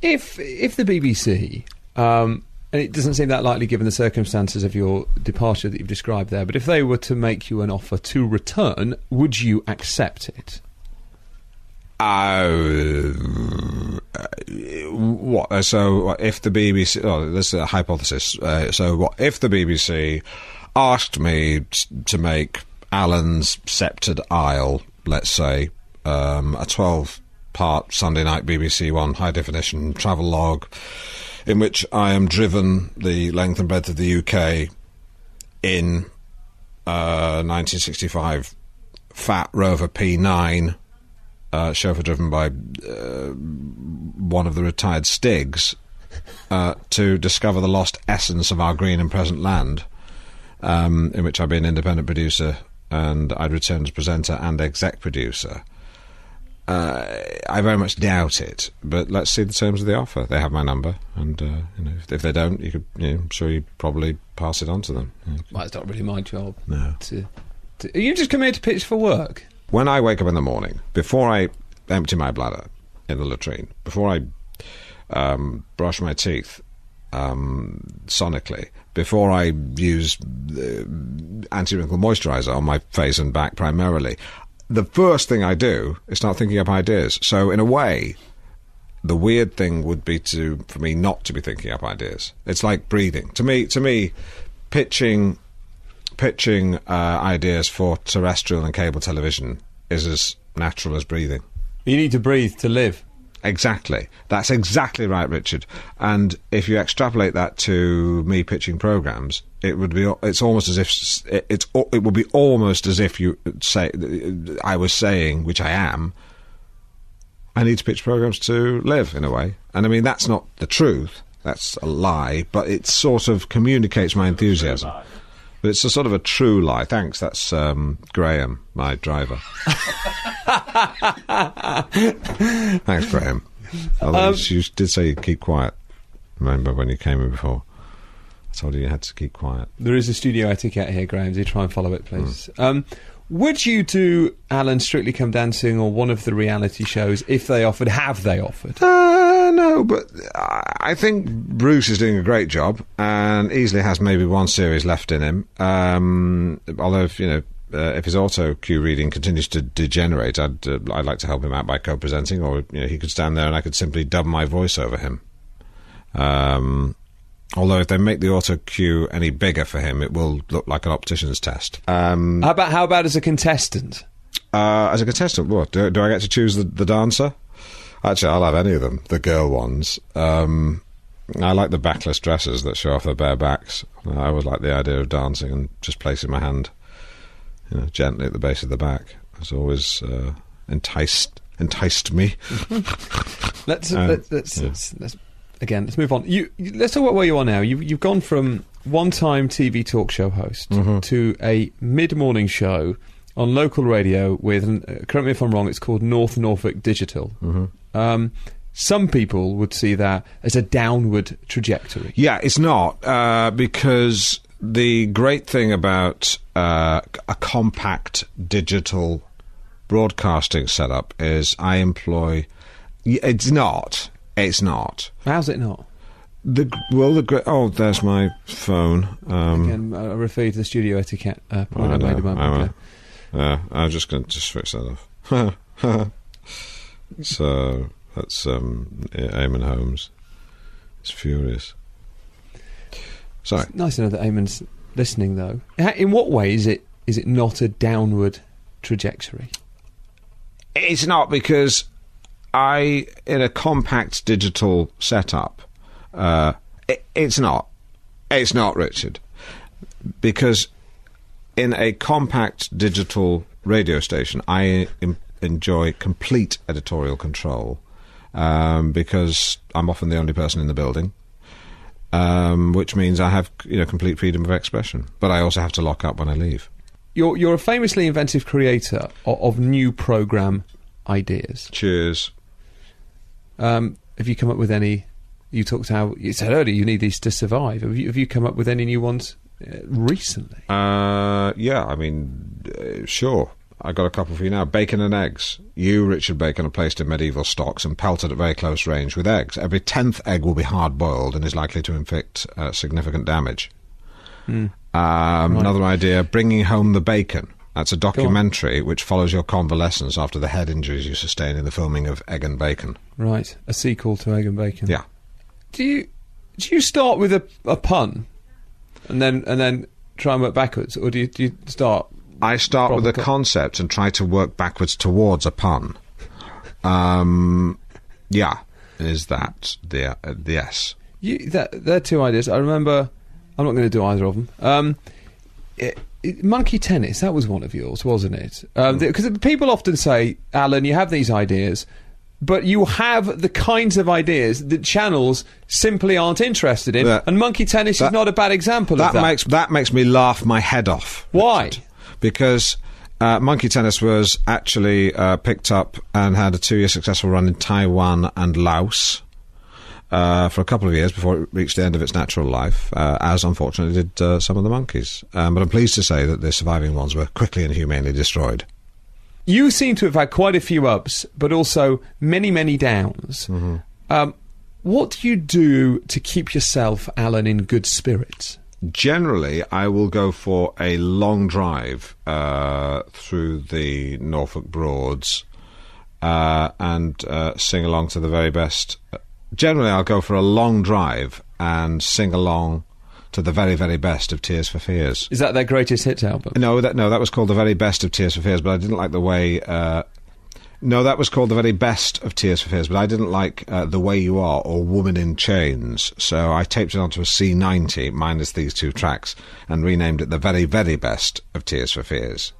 If the BBC, and it doesn't seem that likely given the circumstances of your departure that you've described there, but if they were to make you an offer to return, would you accept it? What? So if the BBC... Oh, this is a hypothesis. So what if the BBC asked me to make Alan's Sceptred Isle, let's say, a 12-part Sunday night BBC One high-definition travel log in which I am driven the length and breadth of the UK in 1965 Fat Rover P9, chauffeur driven by one of the retired Stigs, to discover the lost essence of our green and present land, in which I'd be an independent producer and I'd return as presenter and exec producer. I very much doubt it, but let's see the terms of the offer. They have my number, and if they don't, I'm sure you'd probably pass it on to them. Well, it's not really my job. No. You just come here to pitch for work? When I wake up in the morning, before I empty my bladder in the latrine, before I brush my teeth sonically, before I use anti-wrinkle moisturiser on my face and back primarily, the first thing I do is start thinking up ideas. So in a way, the weird thing would be for me not to be thinking up ideas. It's like breathing. To me, pitching ideas for terrestrial and cable television is as natural as breathing. You need to breathe to live. Exactly. That's exactly right, Richard. And if you extrapolate that to me pitching programmes, it would be almost as if you say I was saying, which I am, I need to pitch programmes to live, in a way. And I mean, that's not the truth. That's a lie, but it sort of communicates my enthusiasm. But it's a sort of a true lie. Thanks, that's Graham, my driver. Thanks, Graham. Although you did say you'd keep quiet. Remember when you came in before? I told you had to keep quiet. There is a studio etiquette here, Graham. Do try and follow it, please. Would you do Alan Strictly Come Dancing or one of the reality shows if they offered? Have they offered? No, but I think Bruce is doing a great job and easily has maybe one series left in him. Although, if his auto cue reading continues to degenerate, I'd like to help him out by co-presenting, or he could stand there and I could simply dub my voice over him. Although if they make the auto cue any bigger for him, it will look like an optician's test. How about as a contestant? As a contestant, what? Do I get to choose the dancer? Actually, I'll have any of them, the girl ones. I like the backless dresses that show off their bare backs. I always like the idea of dancing and just placing my hand gently at the base of the back. It's always enticed me. Let's move on. Let's talk about where you are now. You've gone from one-time TV talk show host to a mid-morning show on local radio with, correct me if I'm wrong, it's called North Norfolk Digital. Some people would see that as a downward trajectory. Yeah, it's not, because the great thing about a compact digital broadcasting setup is I employ... It's not. How's it not? There's my phone. Again, I refer you to the studio etiquette point I made a moment ago. I'm just going to switch that off. So that's Eamon Holmes. It's furious. Sorry. It's nice to know that Eamon's listening, though. In what way is it not a downward trajectory? It's not, because in a compact digital setup, it's not. It's not, Richard. Because in a compact digital radio station, I enjoy complete editorial control, because I'm often the only person in the building, which means I have complete freedom of expression. But I also have to lock up when I leave. You're a famously inventive creator of new programme ideas. Cheers. Have you come up with any? You said earlier you need these to survive. Have you come up with any new ones recently? Yeah, I mean, sure. I got a couple for you now. Bacon and eggs. You, Richard Bacon, are placed in medieval stocks and pelted at very close range with eggs. Every 10th egg will be hard-boiled and is likely to inflict significant damage. Right. Another idea, bringing home the bacon. That's a documentary which follows your convalescence after the head injuries you sustained in the filming of Egg and Bacon. Right, a sequel to Egg and Bacon. Yeah. Do you start with a pun and then try and work backwards, or do you start? I start with a concept and try to work backwards towards a pun. Yeah, is that the yes? They're two ideas. I remember. I'm not going to do either of them. Monkey tennis, that was one of yours, wasn't it? Because people often say, Alan, you have these ideas, but you have the kinds of ideas that channels simply aren't interested in, and monkey tennis is not a bad example of that. That makes me laugh my head off. Why? Richard, because monkey tennis was actually picked up and had a 2-year successful run in Taiwan and Laos. For a couple of years before it reached the end of its natural life, as unfortunately did some of the monkeys. But I'm pleased to say that the surviving ones were quickly and humanely destroyed. You seem to have had quite a few ups, but also many, many downs. Mm-hmm. What do you do to keep yourself, Alan, in good spirits? Generally, I will go for a long drive through the Norfolk Broads and sing along to the very best... Generally, I'll go for a long drive and sing along to the very, very best of Tears for Fears. Is that their greatest hits album? No, that was called the very best of Tears for Fears, but I didn't like the way... No, that was called the very best of Tears for Fears, but I didn't like The Way You Are or Woman in Chains, so I taped it onto a C90, minus these two tracks, and renamed it the very, very best of Tears for Fears.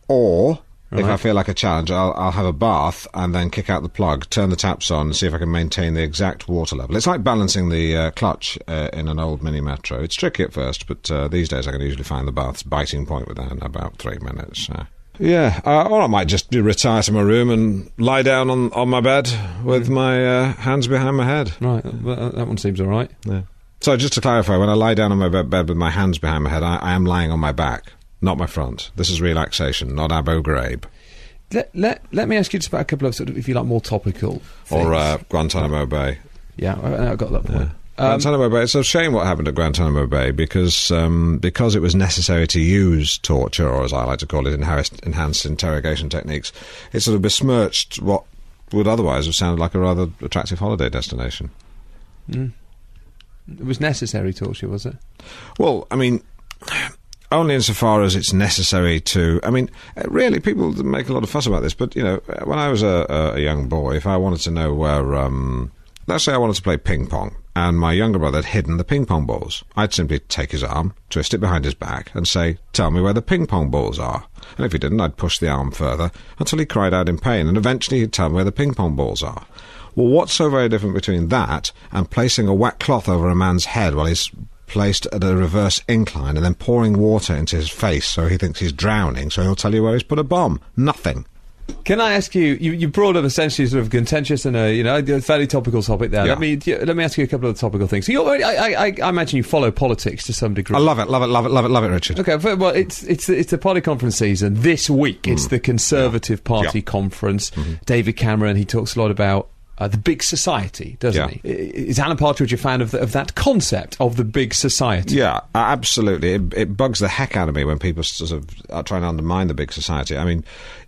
Or... Right. If I feel like a challenge, I'll have a bath and then kick out the plug, turn the taps on and see if I can maintain the exact water level. It's like balancing the clutch in an old Mini Metro. It's tricky at first, but these days I can usually find the bath's biting point within about 3 minutes. Yeah, or I might just retire to my room and lie down on my bed with my hands behind my head. Right, that one seems all right. Yeah. So just to clarify, when I lie down on my bed with my hands behind my head, I am lying on my back. Not my front. This is relaxation, not Abu Ghraib. Let me ask you just about a couple of, sort of, if you like, more topical things. Or Guantanamo Bay. Yeah, I got that point. Guantanamo Bay. It's a shame what happened at Guantanamo Bay because it was necessary to use torture, or as I like to call it, enhanced interrogation techniques. It sort of besmirched what would otherwise have sounded like a rather attractive holiday destination. Mm. It was necessary torture, was it? Well, I mean... Only insofar as it's necessary to... I mean, really, people make a lot of fuss about this, but, you know, when I was a young boy, if I wanted to know where... let's say I wanted to play ping-pong, and my younger brother had hidden the ping-pong balls. I'd simply take his arm, twist it behind his back, and say, tell me where the ping-pong balls are. And if he didn't, I'd push the arm further until he cried out in pain, and eventually he'd tell me where the ping-pong balls are. Well, what's so very different between that and placing a wet cloth over a man's head while he's... placed at a reverse incline and then pouring water into his face so he thinks he's drowning, so he'll tell you where he's put a bomb? Nothing. Can I ask you brought up essentially sort of contentious and a fairly topical topic there. Yeah. Let me ask you a couple of topical things. So I imagine you follow politics to some degree. I love it, Richard. Okay, well, it's the party conference season this week. It's the Conservative Party conference. Mm-hmm. David Cameron, he talks a lot about the big society, doesn't he? Is Alan Partridge a fan of that concept of the big society? Yeah, absolutely. It bugs the heck out of me when people sort of are trying to undermine the big society. I mean,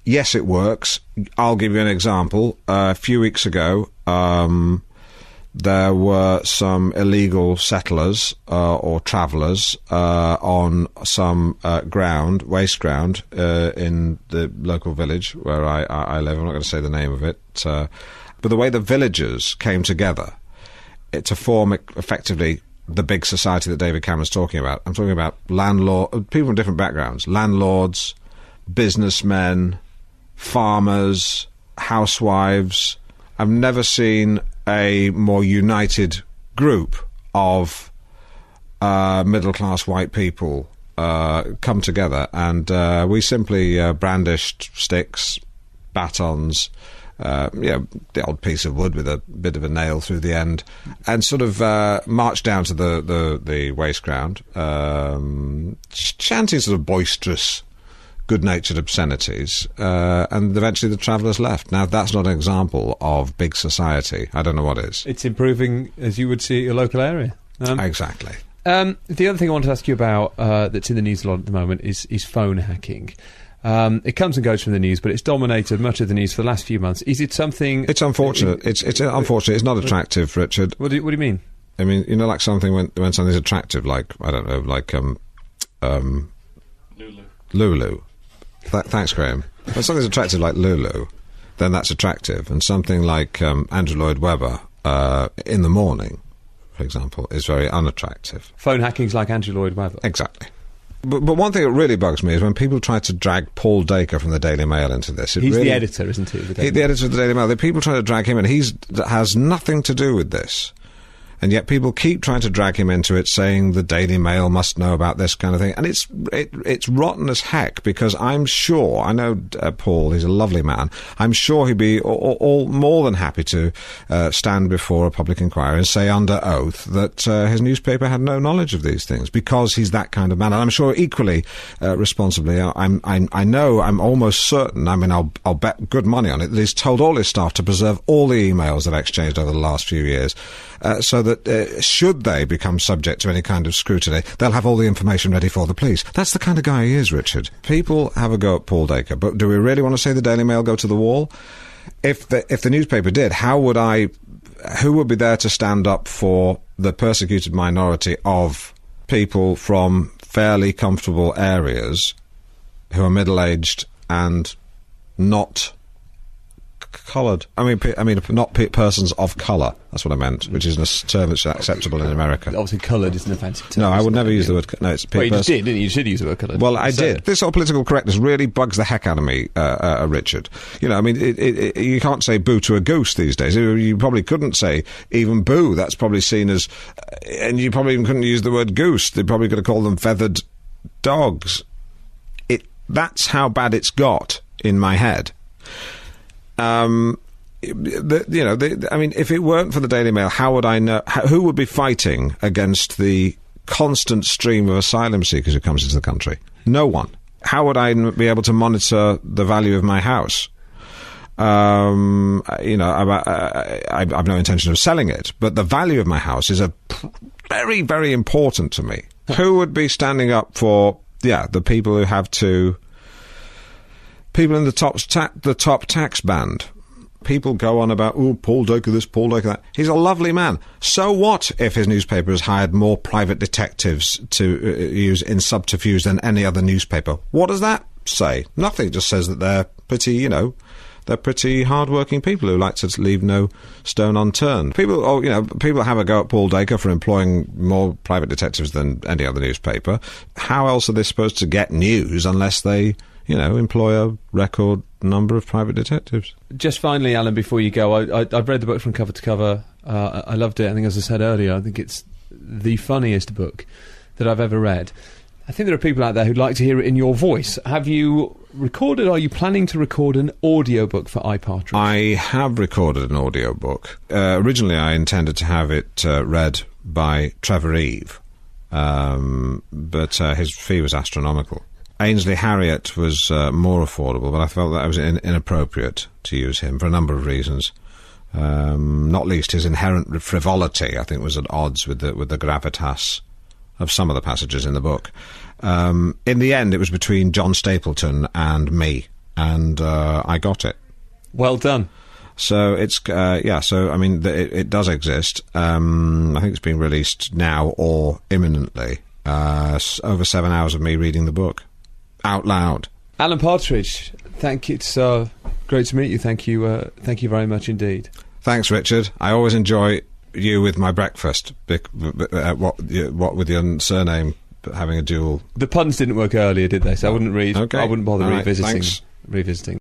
yes, it works. I'll give you an example. A few weeks ago, there were some illegal settlers or travellers on some waste ground in the local village where I live. I'm not going to say the name of it. But the way the villagers came together to form effectively the big society that David Cameron's talking about. I'm talking about people from different backgrounds, landlords, businessmen, farmers, housewives. I've never seen a more united group of middle-class white people come together, and we simply brandished sticks, batons, the odd piece of wood with a bit of a nail through the end, and sort of marched down to the waste ground, chanting sort of boisterous good-natured obscenities, and eventually the travellers left. Now, that's not an example of big society. I don't know what is. It's improving, as you would see, at your local area. Exactly. The other thing I want to ask you about that's in the news a lot at the moment is phone hacking. It comes and goes from the news, but it's dominated much of the news for the last few months. Is it something... It's unfortunate. It's unfortunate. It's not attractive, Richard. What do you mean? I mean, you know, like something when something's attractive, like, I don't know, like Lulu. Thanks, Graham. When something's attractive like Lulu, then that's attractive. And something like Andrew Lloyd Webber in the morning, for example, is very unattractive. Phone hacking's like Andrew Lloyd Webber. Exactly. But one thing that really bugs me is when people try to drag Paul Dacre from the Daily Mail into this. He's the editor, isn't he? The editor of the Daily Mail. The people try to drag him in. He has nothing to do with this. And yet people keep trying to drag him into it, saying the Daily Mail must know about this kind of thing. And it's rotten as heck, because I'm sure, I know Paul, he's a lovely man, I'm sure he'd be all more than happy to stand before a public inquiry and say under oath that his newspaper had no knowledge of these things, because he's that kind of man. And I'm sure equally responsibly, I know, I'm almost certain, I mean, I'll bet good money on it, that he's told all his staff to preserve all the emails they've exchanged over the last few years, so that should they become subject to any kind of scrutiny, they'll have all the information ready for the police. That's the kind of guy he is, Richard. People have a go at Paul Dacre, but do we really want to say the Daily Mail go to the wall? If the newspaper did, who would be there to stand up for the persecuted minority of people from fairly comfortable areas who are middle-aged and not coloured? I mean, not persons of colour. That's what I meant, which is a term that's acceptable in America. Obviously, coloured is an offensive term. No, I would never use the word... No, it's well, you just did, didn't you? You should use the word coloured. Well, I did. This whole political correctness really bugs the heck out of me, Richard. You know, I mean, you can't say boo to a goose these days. You probably couldn't say even boo. That's probably seen as... and you probably even couldn't use the word goose. They're probably going to call them feathered dogs. That's how bad it's got in my head. I mean, if it weren't for the Daily Mail, how would I know? Who would be fighting against the constant stream of asylum seekers who comes into the country? No one. How would I be able to monitor the value of my house? I've no intention of selling it, but the value of my house is very, very important to me. Who would be standing up for, the people who have to... People in the top tax band. People go on about, Paul Dacre this, Paul Dacre that. He's a lovely man. So what if his newspaper has hired more private detectives to use in subterfuge than any other newspaper? What does that say? Nothing. It just says that they're pretty, they're pretty hard-working people who like to leave no stone unturned. People have a go at Paul Dacre for employing more private detectives than any other newspaper. How else are they supposed to get news unless they... employ a record number of private detectives. Just finally, Alan, before you go, I've read the book from cover to cover. I loved it. I think, as I said earlier, I think it's the funniest book that I've ever read. I think there are people out there who'd like to hear it in your voice. Have you recorded, are you planning to record an audiobook for Partridge? I have recorded an audiobook. Originally, I intended to have it read by Trevor Eve, but his fee was astronomical. Ainsley Harriott was more affordable, but I felt that it was inappropriate to use him for a number of reasons. Not least his inherent frivolity, I think, was at odds with the gravitas of some of the passages in the book. In the end, it was between John Stapleton and me, and I got it. Well done. So it's it does exist. I think it's being released now or imminently. Over 7 hours of me reading the book out loud. Alan Partridge, thank you. It's great to meet you. Thank you very much indeed. Thanks, Richard. I always enjoy you with my breakfast. What with your surname having a dual. The puns didn't work earlier, did they? So I wouldn't Okay. I wouldn't bother All right, revisiting.